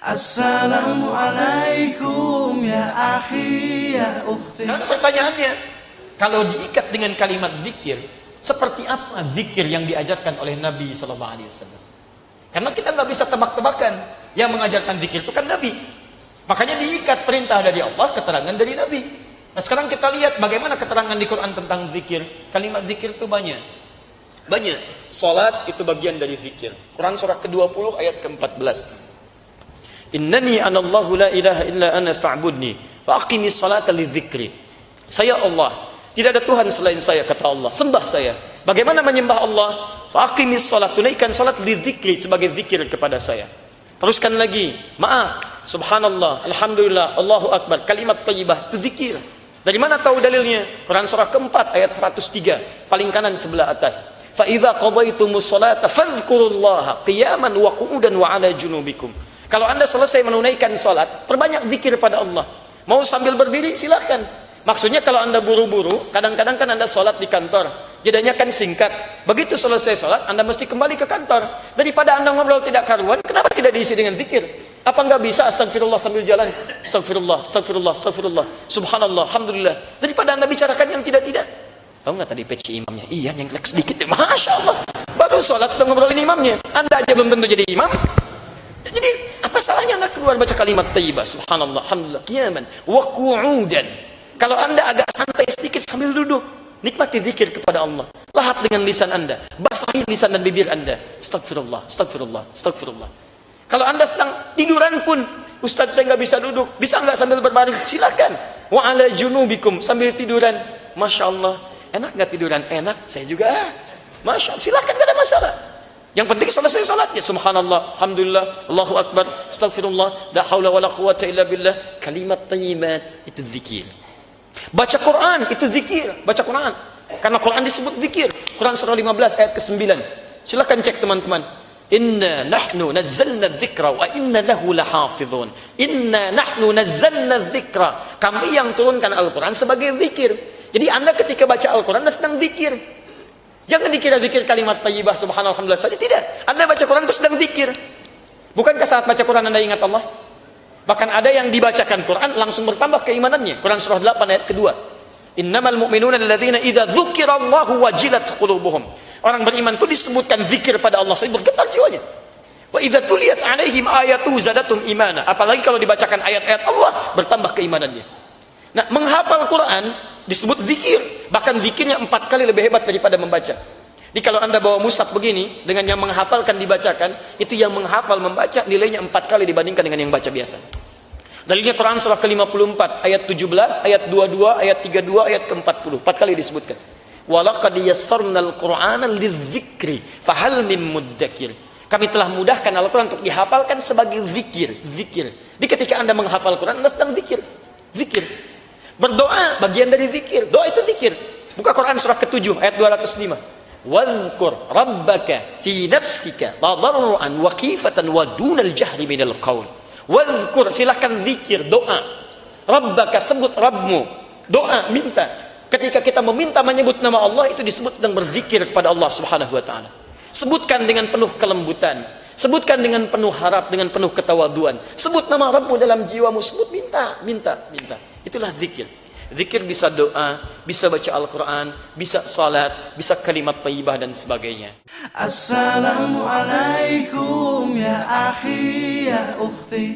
Assalamualaikum ya akhi ya ukhti. Sekarang pertanyaannya, kalau diikat dengan kalimat zikir, seperti apa zikir yang diajarkan oleh Nabi SAW? Karena kita nggak bisa tebak-tebakan. Yang mengajarkan zikir itu kan Nabi. Makanya diikat perintah dari Allah, keterangan dari Nabi. Nah sekarang kita lihat bagaimana keterangan di Quran tentang zikir. Kalimat zikir itu banyak. Salat itu bagian dari zikir. Quran surah ke-20 ayat ke-14. Innani anallahu la ilaha illa ana fa'budni wa aqimis salata lidzikri. Saya Allah, tidak ada Tuhan selain saya, kata Allah. Sembah saya. Bagaimana menyembah Allah? Wa aqimis salat, tunaikan salat lidzikri, sebagai zikir kepada saya. Teruskan lagi, maaf, subhanallah, alhamdulillah, Allahu akbar, kalimat thayyibah itu zikir. Dari mana tahu dalilnya? Quran surah keempat ayat 103, paling kanan sebelah atas. Fa idza qadaytumus salata fadhkurullaha qiyaman wa qu'udan wa 'ala junubikum. Kalau Anda selesai menunaikan salat, perbanyak zikir pada Allah. Mau sambil berdiri silakan. Maksudnya kalau Anda buru-buru, kadang-kadang kan Anda salat di kantor, jedanya kan singkat. Begitu selesai salat, Anda mesti kembali ke kantor. Daripada Anda ngobrol tidak karuan, kenapa tidak diisi dengan zikir? Apa enggak bisa astagfirullah sambil jalan? Astagfirullah, astagfirullah, astagfirullah, subhanallah, alhamdulillah. Daripada Anda bicarakan yang tidak-tidak. Tahu nggak tadi peci imamnya? Iya, nyengklek sedikit. Masya Allah. Baru salat sudah ngobrolin imamnya. Anda aja belum tentu jadi imam. Jadi apa salahnya Anda keluar baca kalimat thayyibah, subhanallah, alhamdulillah, qiyaman wa qu'udan. Kalau Anda agak santai sedikit sambil duduk, nikmati zikir kepada Allah. Lahap dengan lisan Anda, basahi lisan dan bibir Anda. Astagfirullah, astagfirullah, astagfirullah. Kalau Anda sedang tiduran pun, Ustaz saya nggak bisa duduk, bisa nggak sambil berbaring? Silakan. Wa 'ala junubikum, sambil tiduran. Masya Allah, enak nggak tiduran? Enak, saya juga. Masya Allah, silakan, nggak ada masalah. Yang penting selesai salatnya, subhanallah, alhamdulillah, Allahu akbar, astagfirullah, la haula wala quwwata illa billah. Kalimat thayyibat itu zikir. Baca Quran itu zikir, baca Quran. Karena Quran disebut zikir. Quran surah 15 ayat ke-9. Silakan cek teman-teman. Inna nahnu nazzalna dzikra wa inna lahu lahafizun. Inna nahnu nazzalna dzikra. Kami yang turunkan Al-Quran sebagai zikir. Jadi Anda ketika baca Al-Quran Anda sedang zikir. Jangan dikira zikir kalimat thayyibah subhanallah alhamdulillah saja, tidak. Anda baca Quran itu sedang zikir. Bukankah saat baca Quran Anda ingat Allah? Bahkan ada yang dibacakan Quran langsung bertambah keimanannya. Quran surah 8 ayat kedua. Innamal mu'minuna alladzina idza dzukirallahu wajilat qulubuhum. Orang beriman itu disebutkan zikir pada Allah, saya bergetar jiwanya. Wa idza tuliyat 'alaihim ayatuhu zadatum imana. Apalagi kalau dibacakan ayat-ayat Allah, bertambah keimanannya. Nah, menghafal Quran disebut zikir. Bahkan zikirnya 4 kali lebih hebat daripada membaca. Jadi kalau Anda bawa mushaf begini, dengan yang menghafalkan dibacakan, itu yang menghafal membaca nilainya 4 kali dibandingkan dengan yang baca biasa. Dalilnya Quran surah ke-54 ayat 17, ayat 22, ayat 32, ayat ke-40. 4 kali disebutkan. Walaqad yassarnal Qur'ana lidzikri fahal min muddakir. Kami telah mudahkan Al-Quran untuk dihafalkan sebagai zikir. Zikir. Jadi ketika Anda menghafal Quran, Anda sedang zikir. Zikir. Berdoa bagian dari zikir. Doa itu zikir. Buka Quran surah ke-7 ayat 205. Wadhkur rabbaka fi nafsika tadarruan wa khifatan wa dunal jahri minal qaul. Wadhkur, silakan zikir, doa. Rabbaka, sebut Rabbmu. Doa, minta. Ketika kita meminta menyebut nama Allah, itu disebut sedang berzikir kepada Allah Subhanahu wa taala. Sebutkan dengan penuh kelembutan. Sebutkan dengan penuh harap, dengan penuh ketawaduan. Sebut nama Rabbmu dalam jiwamu, sebut, minta, minta, minta. Itulah zikir. Zikir bisa doa, bisa baca Al-Quran, bisa salat, bisa kalimat thayyibah dan sebagainya. Assalamualaikum ya akhi ya ukhti.